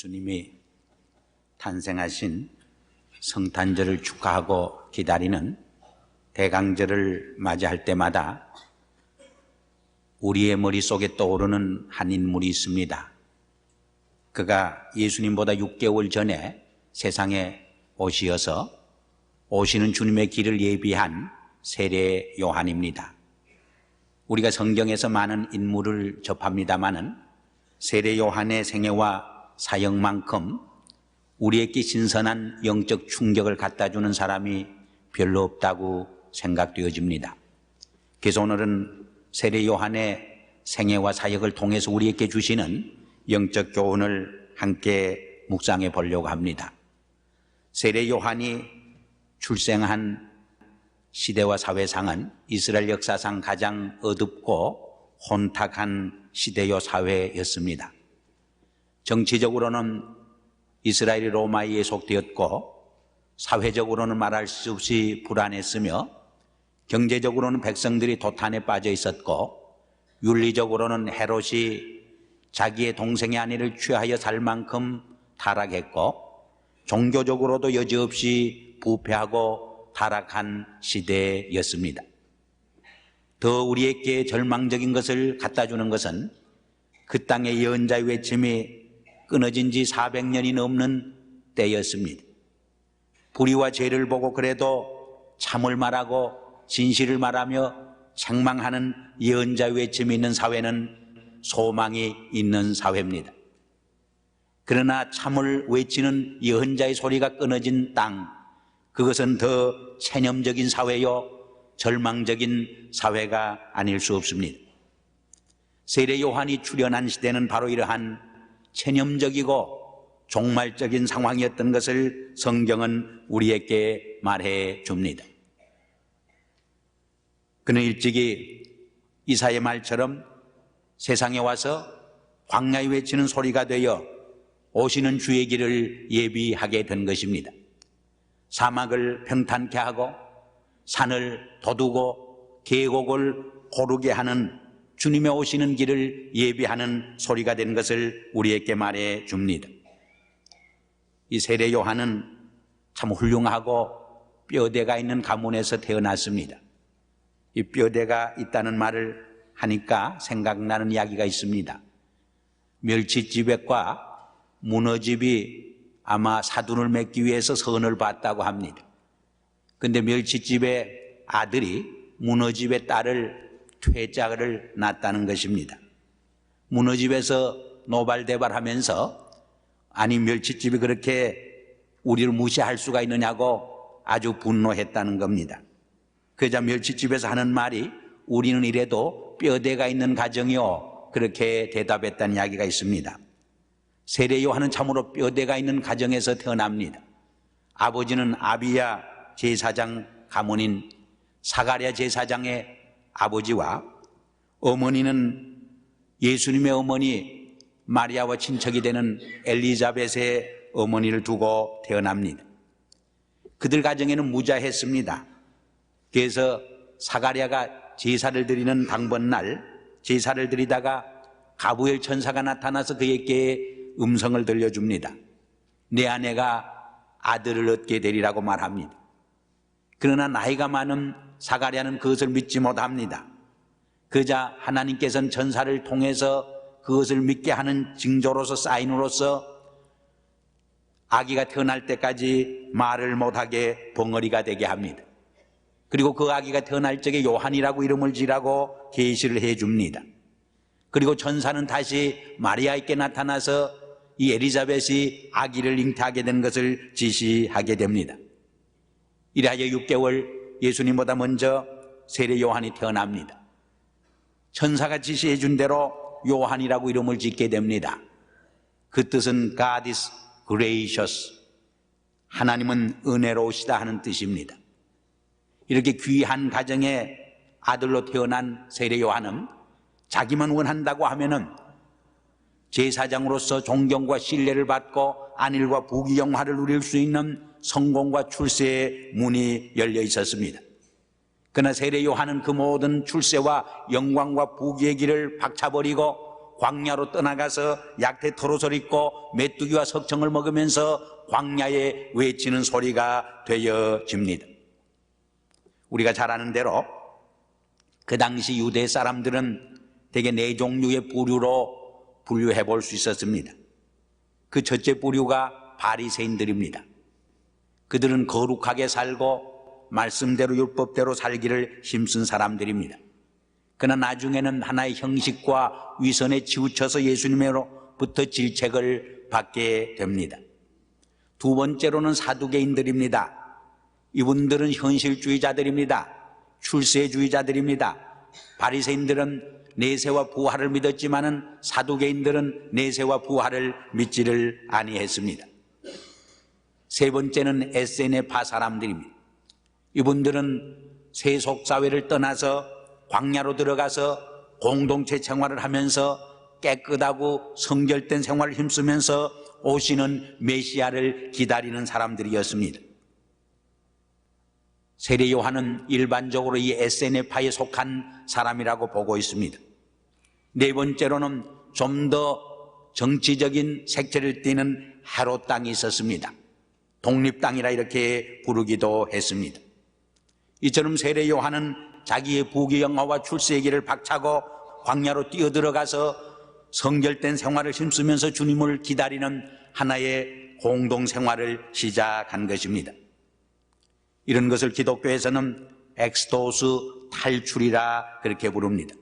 예수님이 탄생하신 성탄절을 축하하고 기다리는 대강절을 맞이할 때마다 우리의 머릿속에 떠오르는 한 인물이 있습니다. 그가 예수님보다 6개월 전에 세상에 오시어서 오시는 주님의 길을 예비한 세례 요한입니다. 우리가 성경에서 많은 인물을 접합니다마는 세례 요한의 생애와 사역만큼 우리에게 신선한 영적 충격을 갖다주는 사람이 별로 없다고 생각되어집니다. 그래서 오늘은 세례 요한의 생애와 사역을 통해서 우리에게 주시는 영적 교훈을 함께 묵상해 보려고 합니다. 세례 요한이 출생한 시대와 사회상은 이스라엘 역사상 가장 어둡고 혼탁한 시대요 사회였습니다. 정치적으로는 이스라엘이 로마에 예속되었고 사회적으로는 말할 수 없이 불안했으며 경제적으로는 백성들이 도탄에 빠져 있었고 윤리적으로는 헤롯이 자기의 동생의 아내를 취하여 살 만큼 타락했고 종교적으로도 여지없이 부패하고 타락한 시대였습니다. 더 우리에게 절망적인 것을 갖다주는 것은 그 땅의 예언자의 외침이 끊어진 지 400년이 넘는 때였습니다. 불의와 죄를 보고 그래도 참을 말하고 진실을 말하며 책망하는 예언자의 외침이 있는 사회는 소망이 있는 사회입니다. 그러나 참을 외치는 예언자의 소리가 끊어진 땅, 그것은 더 체념적인 사회요 절망적인 사회가 아닐 수 없습니다. 세례 요한이 출현한 시대는 바로 이러한 체념적이고 종말적인 상황이었던 것을 성경은 우리에게 말해 줍니다. 그는 일찍이 이사야의 말처럼 세상에 와서 광야에 외치는 소리가 되어 오시는 주의 길을 예비하게 된 것입니다. 사막을 평탄케 하고 산을 돋우고 계곡을 고르게 하는 주님의 오시는 길을 예비하는 소리가 된 것을 우리에게 말해 줍니다. 이 세례 요한은 참 훌륭하고 뼈대가 있는 가문에서 태어났습니다. 이 뼈대가 있다는 말을 하니까 생각나는 이야기가 있습니다. 멸치집액과 문어집이 아마 사돈을 맺기 위해서 선을 봤다고 합니다. 그런데 멸치집의 아들이 문어집의 딸을 퇴짜를 낳았다는 것입니다. 문어집에서 노발대발하면서 아니 멸치집이 그렇게 우리를 무시할 수가 있느냐고 아주 분노했다는 겁니다. 그러자 멸치집에서 하는 말이 우리는 이래도 뼈대가 있는 가정이요, 그렇게 대답했다는 이야기가 있습니다. 세례 요한은 참으로 뼈대가 있는 가정에서 태어납니다. 아버지는 아비야 제사장 가문인 사가랴 제사장의 아버지와 어머니는 예수님의 어머니 마리아와 친척이 되는 엘리자벳의 어머니를 두고 태어납니다. 그들 가정에는 무자했습니다. 그래서 사가랴가 제사를 드리는 당번날 제사를 드리다가 가브리엘 천사가 나타나서 그에게 음성을 들려줍니다. 내 아내가 아들을 얻게 되리라고 말합니다. 그러나 나이가 많은 사가랴는 그것을 믿지 못합니다. 그러자 하나님께서는 천사를 통해서 그것을 믿게 하는 징조로서 사인으로서 아기가 태어날 때까지 말을 못하게 벙어리가 되게 합니다. 그리고 그 아기가 태어날 적에 요한이라고 이름을 지라고 계시를 해줍니다. 그리고 천사는 다시 마리아에게 나타나서 이 엘리자벳이 아기를 잉태하게 된 것을 지시하게 됩니다. 이래하여 6개월 예수님보다 먼저 세례 요한이 태어납니다. 천사가 지시해 준 대로 요한이라고 이름을 짓게 됩니다. 그 뜻은 God is gracious, 하나님은 은혜로우시다 하는 뜻입니다. 이렇게 귀한 가정의 아들로 태어난 세례 요한은 자기만 원한다고 하면은 제사장으로서 존경과 신뢰를 받고 안일과 부귀영화를 누릴 수 있는 성공과 출세의 문이 열려 있었습니다. 그러나 세례 요한은 그 모든 출세와 영광과 부귀의 길을 박차버리고 광야로 떠나가서 약태 털옷을 입고 메뚜기와 석청을 먹으면서 광야에 외치는 소리가 되어집니다. 우리가 잘 아는 대로 그 당시 유대 사람들은 대개 네 종류의 부류로 분류해 볼 수 있었습니다. 그 첫째 부류가 바리새인들입니다. 그들은 거룩하게 살고 말씀대로 율법대로 살기를 힘쓴 사람들입니다. 그러나 나중에는 하나의 형식과 위선에 치우쳐서 예수님으로부터 질책을 받게 됩니다. 두 번째로는 사두개인들입니다. 이분들은 현실주의자들입니다. 출세주의자들입니다. 바리새인들은 내세와 부활을 믿었지만은 사두개인들은 내세와 부활을 믿지를 아니했습니다. 세 번째는 에세네파 사람들입니다. 이분들은 세속사회를 떠나서 광야로 들어가서 공동체 생활을 하면서 깨끗하고 성결된 생활을 힘쓰면서 오시는 메시아를 기다리는 사람들이었습니다. 세례 요한은 일반적으로 이 에세네파에 속한 사람이라고 보고 있습니다. 네 번째로는 좀 더 정치적인 색채를 띠는 헤롯 땅이 있었습니다. 독립당이라 이렇게 부르기도 했습니다. 이처럼 세례 요한은 자기의 부귀영화와 출세의 길을 박차고 광야로 뛰어들어가서 성결된 생활을 힘쓰면서 주님을 기다리는 하나의 공동생활을 시작한 것입니다. 이런 것을 기독교에서는 엑스도스 탈출이라 그렇게 부릅니다.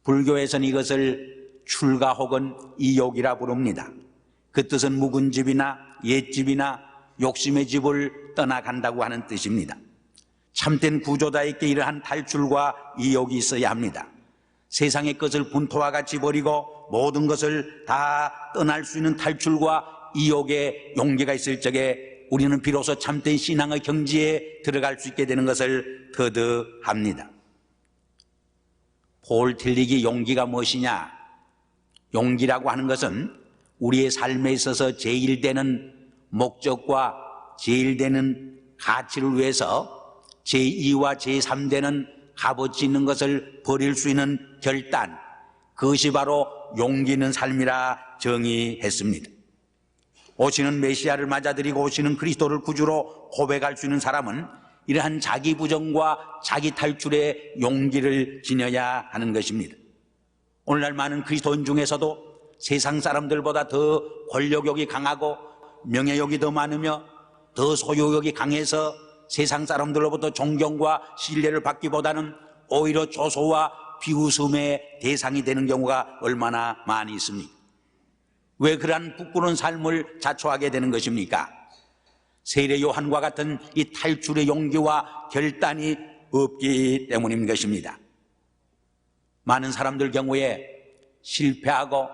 불교에서는 이것을 출가 혹은 이욕이라 부릅니다. 그 뜻은 묵은 집이나 옛집이나 욕심의 집을 떠나간다고 하는 뜻입니다. 참된 구조자에게 이러한 탈출과 이욕이 있어야 합니다. 세상의 것을 분토와 같이 버리고 모든 것을 다 떠날 수 있는 탈출과 이욕의 용기가 있을 적에 우리는 비로소 참된 신앙의 경지에 들어갈 수 있게 되는 것을 거듭합니다. 폴 틸릭이 용기가 무엇이냐? 용기라고 하는 것은 우리의 삶에 있어서 제일되는 목적과 제일되는 가치를 위해서 제2와 제3되는 값어치 있는 것을 버릴 수 있는 결단, 그것이 바로 용기 있는 삶이라 정의했습니다. 오시는 메시아를 맞아들이고 오시는 그리스도를 구주로 고백할 수 있는 사람은 이러한 자기 부정과 자기 탈출의 용기를 지녀야 하는 것입니다. 오늘날 많은 그리스도인 중에서도 세상 사람들보다 더 권력욕이 강하고 명예욕이 더 많으며 더 소유욕이 강해서 세상 사람들로부터 존경과 신뢰를 받기보다는 오히려 조소와 비웃음의 대상이 되는 경우가 얼마나 많이 있습니까? 왜 그러한 부끄러운 삶을 자초하게 되는 것입니까? 세례 요한과 같은 이 탈출의 용기와 결단이 없기 때문인 것입니다. 많은 사람들 경우에 실패하고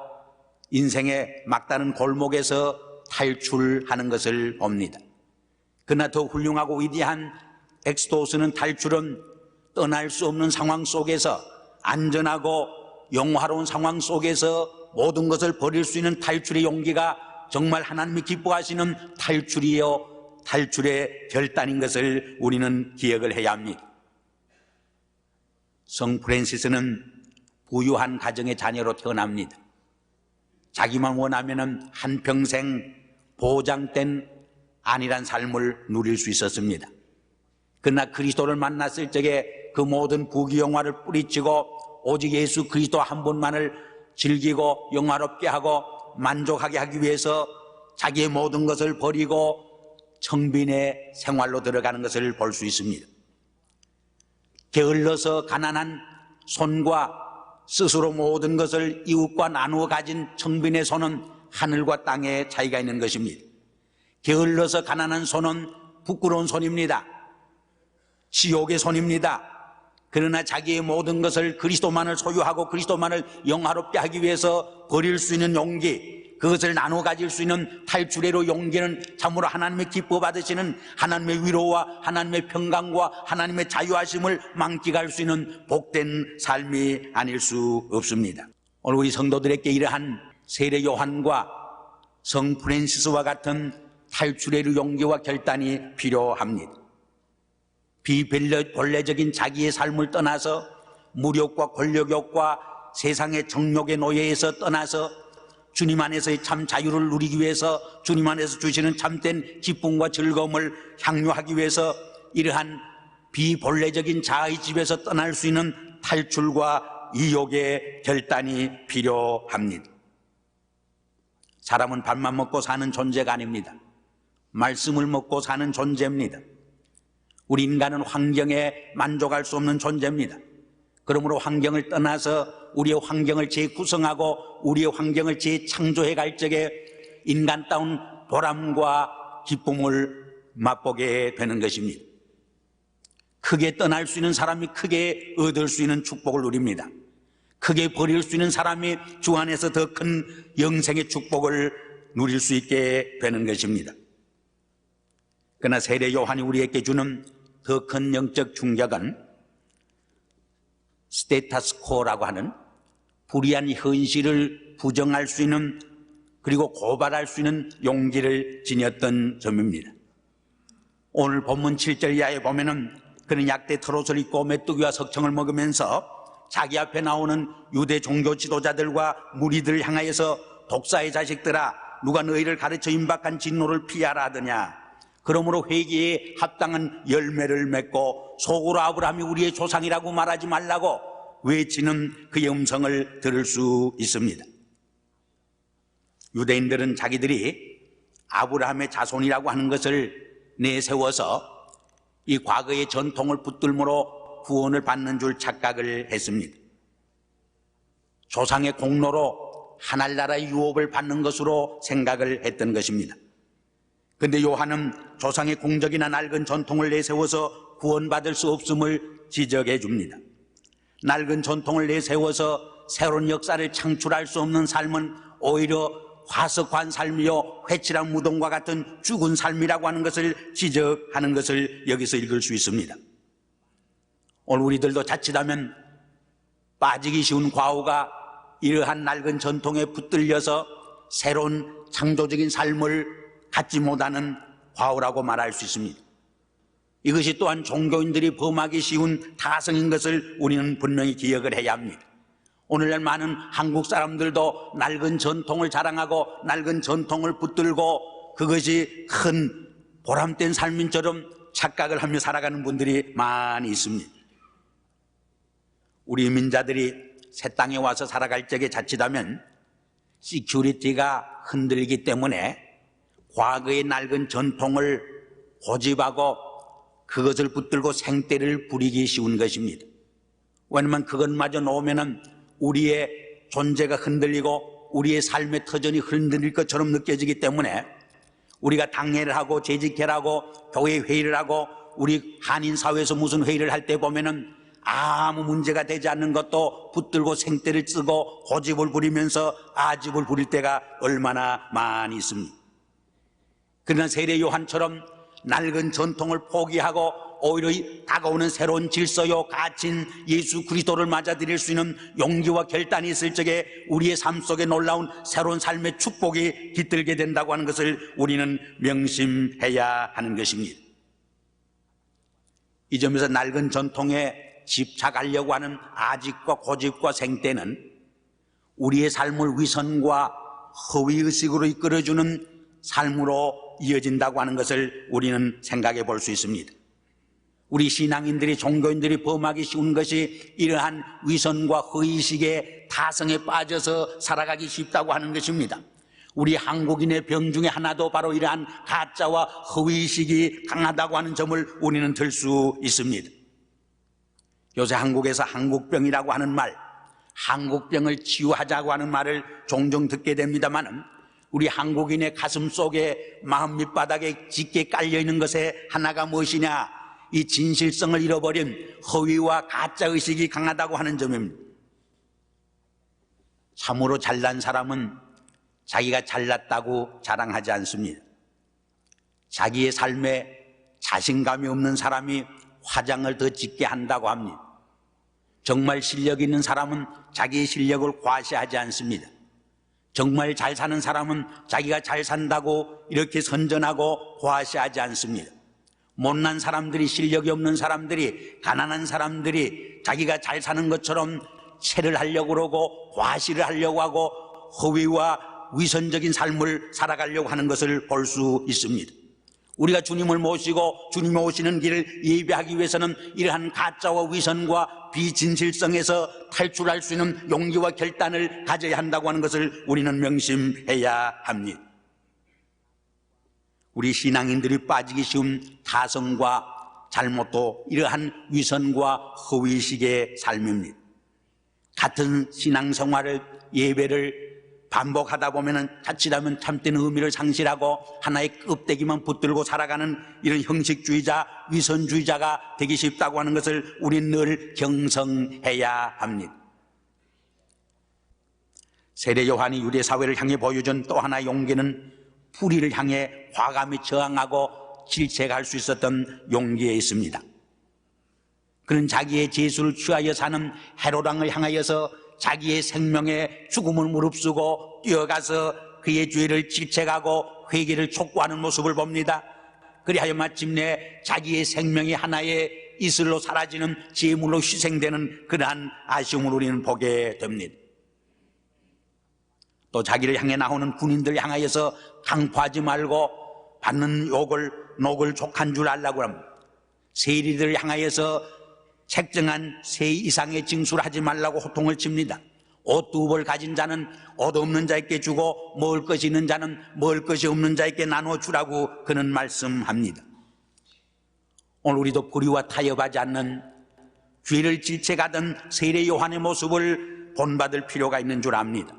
인생의 막다른 골목에서 탈출하는 것을 봅니다. 그러나 더 훌륭하고 위대한 엑스도스는 탈출은 떠날 수 없는 상황 속에서 안전하고 영화로운 상황 속에서 모든 것을 버릴 수 있는 탈출의 용기가 정말 하나님이 기뻐하시는 탈출이요 탈출의 결단인 것을 우리는 기억을 해야 합니다. 성 프란시스는 부유한 가정의 자녀로 태어납니다. 자기만 원하면 한평생 보장된 안일한 삶을 누릴 수 있었습니다. 그러나 그리스도를 만났을 적에 그 모든 부귀영화를 뿌리치고 오직 예수 그리스도 한 분만을 즐기고 영화롭게 하고 만족하게 하기 위해서 자기의 모든 것을 버리고 청빈의 생활로 들어가는 것을 볼 수 있습니다. 게을러서 가난한 손과 스스로 모든 것을 이웃과 나누어 가진 청빈의 손은 하늘과 땅의 차이가 있는 것입니다. 게을러서 가난한 손은 부끄러운 손입니다. 지옥의 손입니다. 그러나 자기의 모든 것을 그리스도만을 소유하고 그리스도만을 영화롭게 하기 위해서 버릴 수 있는 용기, 그것을 나눠 가질 수 있는 탈출의로 용기는 참으로 하나님의 기뻐 받으시는 하나님의 위로와 하나님의 평강과 하나님의 자유하심을 만끽할 수 있는 복된 삶이 아닐 수 없습니다. 오늘 우리 성도들에게 이러한 세례 요한과 성 프란시스와 같은 탈출의 용기와 결단이 필요합니다. 비본래적인 자기의 삶을 떠나서 무력과 권력욕과 세상의 정욕의 노예에서 떠나서 주님 안에서의 참 자유를 누리기 위해서 주님 안에서 주시는 참된 기쁨과 즐거움을 향유하기 위해서 이러한 비본래적인 자아의 집에서 떠날 수 있는 탈출과 이욕의 결단이 필요합니다. 사람은 밥만 먹고 사는 존재가 아닙니다. 말씀을 먹고 사는 존재입니다. 우리 인간은 환경에 만족할 수 없는 존재입니다. 그러므로 환경을 떠나서 우리의 환경을 재구성하고 우리의 환경을 재창조해 갈 적에 인간다운 보람과 기쁨을 맛보게 되는 것입니다. 크게 떠날 수 있는 사람이 크게 얻을 수 있는 축복을 누립니다. 크게 버릴 수 있는 사람이 주 안에서 더 큰 영생의 축복을 누릴 수 있게 되는 것입니다. 그러나 세례 요한이 우리에게 주는 더 큰 영적 충격은 스테타스코라고 하는 불의한 현실을 부정할 수 있는 그리고 고발할 수 있는 용기를 지녔던 점입니다. 오늘 본문 7절 이하에 보면은 그는 약대 털옷을 입고 메뚜기와 석청을 먹으면서 자기 앞에 나오는 유대 종교 지도자들과 무리들을 향하여서 독사의 자식들아 누가 너희를 가르쳐 임박한 진노를 피하라 하더냐. 그러므로 회개에 합당한 열매를 맺고 속으로 아브라함이 우리의 조상이라고 말하지 말라고 외치는 그의 음성을 들을 수 있습니다. 유대인들은 자기들이 아브라함의 자손이라고 하는 것을 내세워서 이 과거의 전통을 붙들므로 구원을 받는 줄 착각을 했습니다. 조상의 공로로 하늘나라의 유업을 받는 것으로 생각을 했던 것입니다. 그런데 요한은 조상의 공적이나 낡은 전통을 내세워서 구원받을 수 없음을 지적해 줍니다. 낡은 전통을 내세워서 새로운 역사를 창출할 수 없는 삶은 오히려 화석한 삶이요 회칠한 무덤과 같은 죽은 삶이라고 하는 것을 지적하는 것을 여기서 읽을 수 있습니다. 오늘 우리들도 자칫하면 빠지기 쉬운 과오가 이러한 낡은 전통에 붙들려서 새로운 창조적인 삶을 갖지 못하는 과오라고 말할 수 있습니다. 이것이 또한 종교인들이 범하기 쉬운 타성인 것을 우리는 분명히 기억을 해야 합니다. 오늘날 많은 한국 사람들도 낡은 전통을 자랑하고 낡은 전통을 붙들고 그것이 큰 보람된 삶인처럼 착각을 하며 살아가는 분들이 많이 있습니다. 우리 민자들이 새 땅에 와서 살아갈 적에 자칫하면 시큐리티가 흔들리기 때문에 과거의 낡은 전통을 고집하고 그것을 붙들고 생떼를 부리기 쉬운 것입니다. 왜냐하면 그것마저 놓으면 우리의 존재가 흔들리고 우리의 삶의 터전이 흔들릴 것처럼 느껴지기 때문에 우리가 당회를 하고 재직회를 하고 교회 회의를 하고 우리 한인 사회에서 무슨 회의를 할 때 보면은 아무 문제가 되지 않는 것도 붙들고 생떼를 쓰고 고집을 부리면서 아집을 부릴 때가 얼마나 많이 있습니다. 그러나 세례 요한처럼 낡은 전통을 포기하고 오히려 다가오는 새로운 질서요 가치인 예수 그리스도를 맞아들일 수 있는 용기와 결단이 있을 적에 우리의 삶 속에 놀라운 새로운 삶의 축복이 깃들게 된다고 하는 것을 우리는 명심해야 하는 것입니다. 이 점에서 낡은 전통에 집착하려고 하는 아집과 고집과 생떼는 우리의 삶을 위선과 허위의식으로 이끌어주는 삶으로 이어진다고 하는 것을 우리는 생각해 볼 수 있습니다. 우리 신앙인들이 종교인들이 범하기 쉬운 것이 이러한 위선과 허위의식의 타성에 빠져서 살아가기 쉽다고 하는 것입니다. 우리 한국인의 병 중에 하나도 바로 이러한 가짜와 허위의식이 강하다고 하는 점을 우리는 들 수 있습니다. 요새 한국에서 한국병이라고 하는 말, 한국병을 치유하자고 하는 말을 종종 듣게 됩니다만 우리 한국인의 가슴 속에 마음 밑바닥에 짙게 깔려있는 것에 하나가 무엇이냐, 이 진실성을 잃어버린 허위와 가짜의식이 강하다고 하는 점입니다. 참으로 잘난 사람은 자기가 잘났다고 자랑하지 않습니다. 자기의 삶에 자신감이 없는 사람이 화장을 더 짙게 한다고 합니다. 정말 실력 있는 사람은 자기의 실력을 과시하지 않습니다. 정말 잘 사는 사람은 자기가 잘 산다고 이렇게 선전하고 과시하지 않습니다. 못난 사람들이, 실력이 없는 사람들이, 가난한 사람들이 자기가 잘 사는 것처럼 체를 하려고 그러고 과시를 하려고 하고 허위와 위선적인 삶을 살아가려고 하는 것을 볼 수 있습니다. 우리가 주님을 모시고 주님이 오시는 길을 예배하기 위해서는 이러한 가짜와 위선과 비진실성에서 탈출할 수 있는 용기와 결단을 가져야 한다고 하는 것을 우리는 명심해야 합니다. 우리 신앙인들이 빠지기 쉬운 타성과 잘못도 이러한 위선과 허위식의 삶입니다. 같은 신앙생활을 예배를 반복하다 보면은 자칫하면 참된 의미를 상실하고 하나의 껍데기만 붙들고 살아가는 이런 형식주의자, 위선주의자가 되기 쉽다고 하는 것을 우리는 늘 경성해야 합니다. 세례 요한이 유대 사회를 향해 보여준 또 하나의 용기는 불의를 향해 과감히 저항하고 질책할 수 있었던 용기에 있습니다. 그는 자기의 죄수를 취하여 사는 헤롯 왕을 향하여서 자기의 생명에 죽음을 무릅쓰고 뛰어가서 그의 죄를 질책하고 회개를 촉구하는 모습을 봅니다. 그리하여 마침내 자기의 생명이 하나의 이슬로 사라지는 제물로 희생되는 그러한 아쉬움을 우리는 보게 됩니다. 또 자기를 향해 나오는 군인들 향하여서 강포하지 말고 받는 녹을 족한 줄 알라고 합니다. 세리들을 향하여서 책정한 세 이상의 징수를 하지 말라고 호통을 칩니다. 옷 두 벌 가진 자는 옷 없는 자에게 주고 먹을 것이 있는 자는 먹을 것이 없는 자에게 나눠주라고 그는 말씀합니다. 오늘 우리도 불의와 타협하지 않는 죄를 질책하던 세례 요한의 모습을 본받을 필요가 있는 줄 압니다.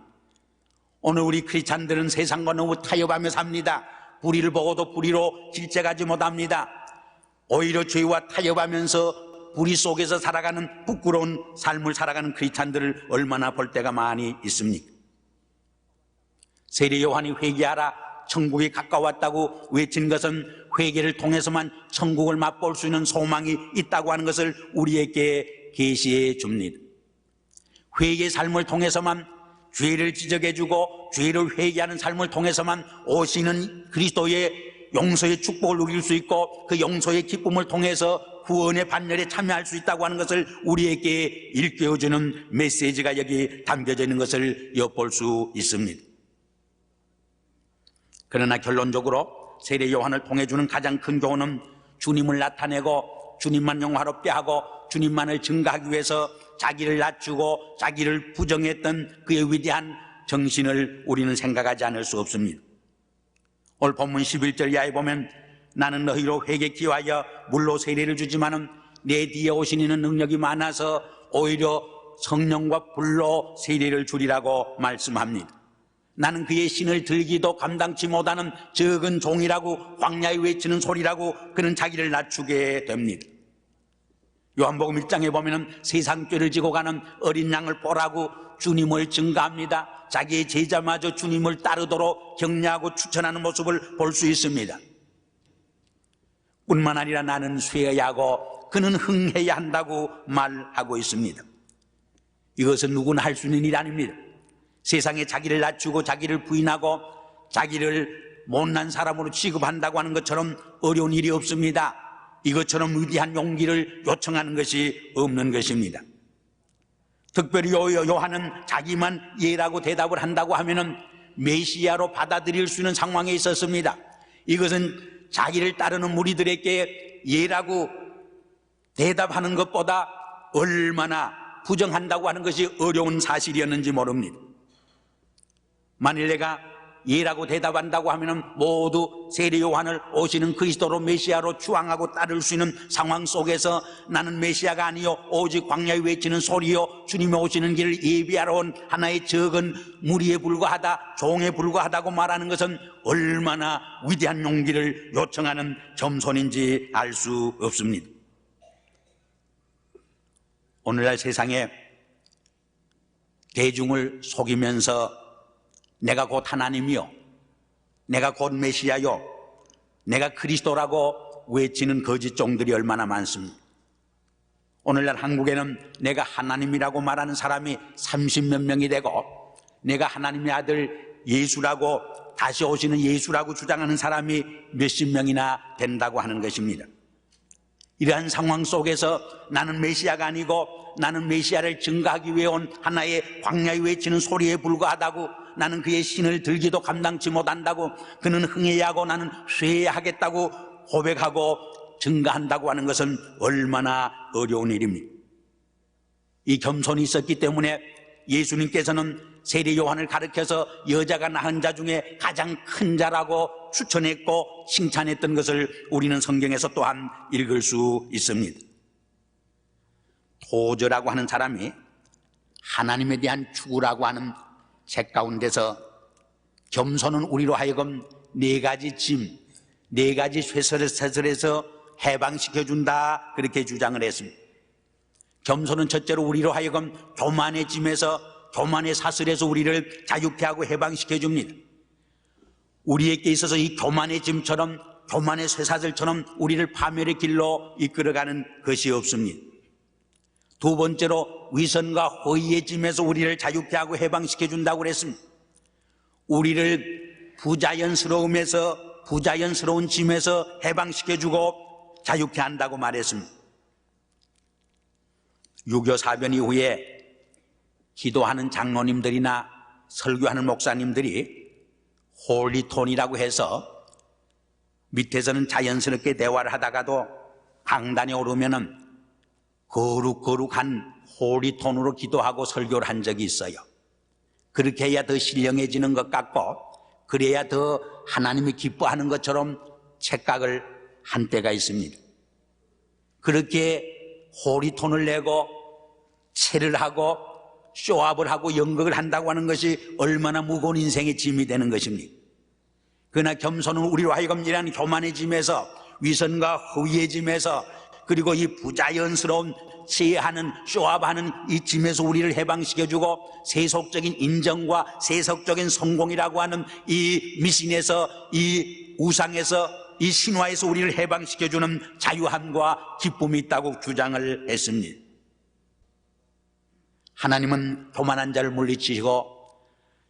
오늘 우리 크리스찬들은 세상과 너무 타협하며 삽니다. 불의를 보고도 불의로 질책하지 못합니다. 오히려 죄와 타협하면서 불의 속에서 살아가는 부끄러운 삶을 살아가는 크리스찬들을 얼마나 볼 때가 많이 있습니까? 세례 요한이 회개하라, 천국이 가까웠다고 외친 것은 회개를 통해서만 천국을 맛볼 수 있는 소망이 있다고 하는 것을 우리에게 계시해 줍니다. 회개의 삶을 통해서만 죄를 지적해주고 죄를 회개하는 삶을 통해서만 오시는 그리스도의 용서의 축복을 누릴 수 있고 그 용서의 기쁨을 통해서 구원의 반열에 참여할 수 있다고 하는 것을 우리에게 일깨워주는 메시지가 여기 담겨져 있는 것을 엿볼 수 있습니다. 그러나 결론적으로 세례 요한을 통해 주는 가장 큰 교훈은 주님을 나타내고 주님만 영화롭게 하고 주님만을 증거하기 위해서 자기를 낮추고 자기를 부정했던 그의 위대한 정신을 우리는 생각하지 않을 수 없습니다. 오늘 본문 11절 이하에 보면 나는 너희로 회개 기하여 물로 세례를 주지만은 내 뒤에 오신 이는 능력이 많아서 오히려 성령과 불로 세례를 주리라고 말씀합니다. 나는 그의 신을 들기도 감당치 못하는 적은 종이라고 광야에 외치는 소리라고 그는 자기를 낮추게 됩니다. 요한복음 1장에 보면은 세상 죄를 지고 가는 어린 양을 보라고 주님을 증거합니다. 자기의 제자마저 주님을 따르도록 격려하고 추천하는 모습을 볼 수 있습니다. 뿐만 아니라 나는 쇠해야 하고 그는 흥해야 한다고 말하고 있습니다. 이것은 누구나 할 수 있는 일 아닙니다. 세상에 자기를 낮추고 자기를 부인하고 자기를 못난 사람으로 취급한다고 하는 것처럼 어려운 일이 없습니다. 이것처럼 위대한 용기를 요청하는 것이 없는 것입니다. 특별히 요한은 자기만 예라고 대답을 한다고 하면은 메시아로 받아들일 수 있는 상황에 있었습니다. 이것은 자기를 따르는 무리들에게 예라고 대답하는 것보다 얼마나 부정한다고 하는 것이 어려운 사실이었는지 모릅니다. 만일 내가 예라고 대답한다고 하면 모두 세례 요한을 오시는 그리스도로 메시아로 추앙하고 따를 수 있는 상황 속에서 나는 메시아가 아니요 오직 광야에 외치는 소리요 주님이 오시는 길을 예비하러 온 하나의 적은 무리에 불과하다, 종에 불과하다고 말하는 것은 얼마나 위대한 용기를 요청하는 점손인지 알 수 없습니다. 오늘날 세상에 대중을 속이면서 내가 곧 하나님이요, 내가 곧 메시아요, 내가 그리스도라고 외치는 거짓 종들이 얼마나 많습니다. 오늘날 한국에는 내가 하나님이라고 말하는 사람이 30몇 명이 되고 내가 하나님의 아들 예수라고 다시 오시는 예수라고 주장하는 사람이 몇십 명이나 된다고 하는 것입니다. 이러한 상황 속에서 나는 메시아가 아니고 나는 메시아를 증거하기 위해 온 하나의 광야에 외치는 소리에 불과하다고, 나는 그의 신을 들기도 감당치 못한다고, 그는 흥해야 하고 나는 쇠해야 하겠다고 고백하고 증거한다고 하는 것은 얼마나 어려운 일입니까? 이 겸손이 있었기 때문에 예수님께서는 세례 요한을 가르쳐서 여자가 낳은 자 중에 가장 큰 자라고 추천했고 칭찬했던 것을 우리는 성경에서 또한 읽을 수 있습니다. 토저라고 하는 사람이 하나님에 대한 추구라고 하는 책 가운데서 겸손은 우리로 하여금 네 가지 쇠설에서 해방시켜준다, 그렇게 주장을 했습니다. 겸손은 첫째로 우리로 하여금 교만의 짐에서, 교만의 사슬에서 우리를 자유케 하고 해방시켜 줍니다. 우리에게 있어서 이 교만의 짐처럼, 교만의 쇠사슬처럼 우리를 파멸의 길로 이끌어가는 것이 없습니다. 두 번째로 위선과 허위의 짐에서 우리를 자유케 하고 해방시켜 준다고 그랬습니다. 우리를 부자연스러운 짐에서 해방시켜 주고 자유케 한다고 말했습니다. 유교 사변 이후에 기도하는 장로님들이나 설교하는 목사님들이 홀리톤이라고 해서 밑에서는 자연스럽게 대화를 하다가도 강단에 오르면은 거룩한 홀리톤으로 기도하고 설교를 한 적이 있어요. 그렇게 해야 더 신령해지는 것 같고, 그래야 더 하나님이 기뻐하는 것처럼 착각을 한 때가 있습니다. 그렇게 홀리톤을 내고 체를 하고 쇼업을 하고 연극을 한다고 하는 것이 얼마나 무거운 인생의 짐이 되는 것입니까? 그러나 겸손은 우리로 하여금 이러한 교만의 짐에서, 위선과 허위의 짐에서, 그리고 이 부자연스러운 체하는 쇼업하는 이 짐에서 우리를 해방시켜주고, 세속적인 인정과 세속적인 성공이라고 하는 이 미신에서, 이 우상에서, 이 신화에서 우리를 해방시켜주는 자유함과 기쁨이 있다고 주장을 했습니다. 하나님은 교만한 자를 물리치시고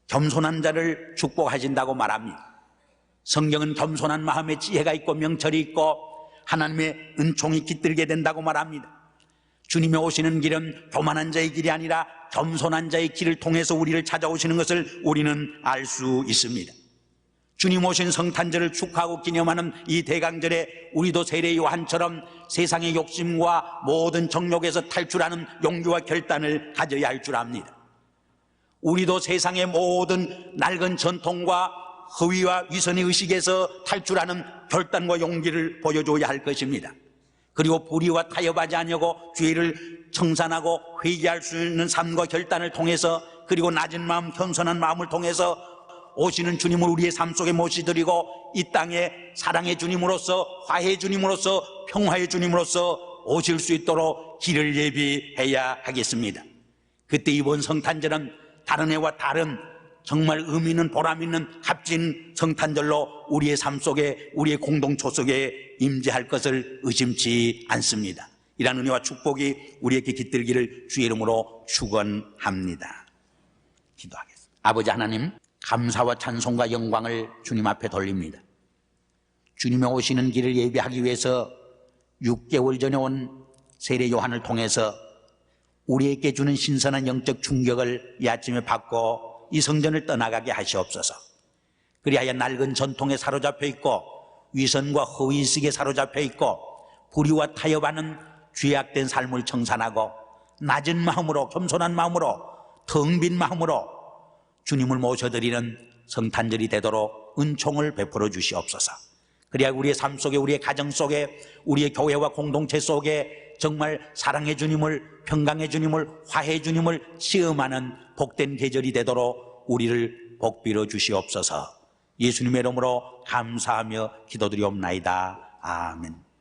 겸손한 자를 축복하신다고 말합니다. 성경은 겸손한 마음에 지혜가 있고 명철이 있고 하나님의 은총이 깃들게 된다고 말합니다. 주님이 오시는 길은 교만한 자의 길이 아니라 겸손한 자의 길을 통해서 우리를 찾아오시는 것을 우리는 알 수 있습니다. 주님 오신 성탄절을 축하하고 기념하는 이 대강절에 우리도 세례 요한처럼 세상의 욕심과 모든 정욕에서 탈출하는 용기와 결단을 가져야 할 줄 압니다. 우리도 세상의 모든 낡은 전통과 허위와 위선의 의식에서 탈출하는 결단과 용기를 보여줘야 할 것입니다. 그리고 불의와 타협하지 않으려고 죄를 청산하고 회개할 수 있는 삶과 결단을 통해서, 그리고 낮은 마음, 겸손한 마음을 통해서 오시는 주님을 우리의 삶 속에 모시드리고 이 땅에 사랑의 주님으로서, 화해의 주님으로서, 평화의 주님으로서 오실 수 있도록 길을 예비해야 하겠습니다. 그때 이번 성탄절은 다른 해와 다른 정말 의미 있는 보람 있는 값진 성탄절로 우리의 삶 속에, 우리의 공동체 속에 임재할 것을 의심치 않습니다. 이러한 은혜와 축복이 우리에게 깃들기를 주의 이름으로 축원합니다. 기도하겠습니다. 아버지 하나님, 감사와 찬송과 영광을 주님 앞에 돌립니다. 주님의 오시는 길을 예비하기 위해서 6개월 전에 온 세례 요한을 통해서 우리에게 주는 신선한 영적 충격을 이 아침에 받고 이 성전을 떠나가게 하시옵소서. 그리하여 낡은 전통에 사로잡혀 있고 위선과 허위의식에 사로잡혀 있고 불의와 타협하는 죄악된 삶을 청산하고 낮은 마음으로, 겸손한 마음으로, 텅 빈 마음으로 주님을 모셔드리는 성탄절이 되도록 은총을 베풀어 주시옵소서. 그래야 우리의 삶 속에, 우리의 가정 속에, 우리의 교회와 공동체 속에 정말 사랑의 주님을, 평강의 주님을, 화해의 주님을 시험하는 복된 계절이 되도록 우리를 복빌어 주시옵소서. 예수님의 이름으로 감사하며 기도드리옵나이다. 아멘.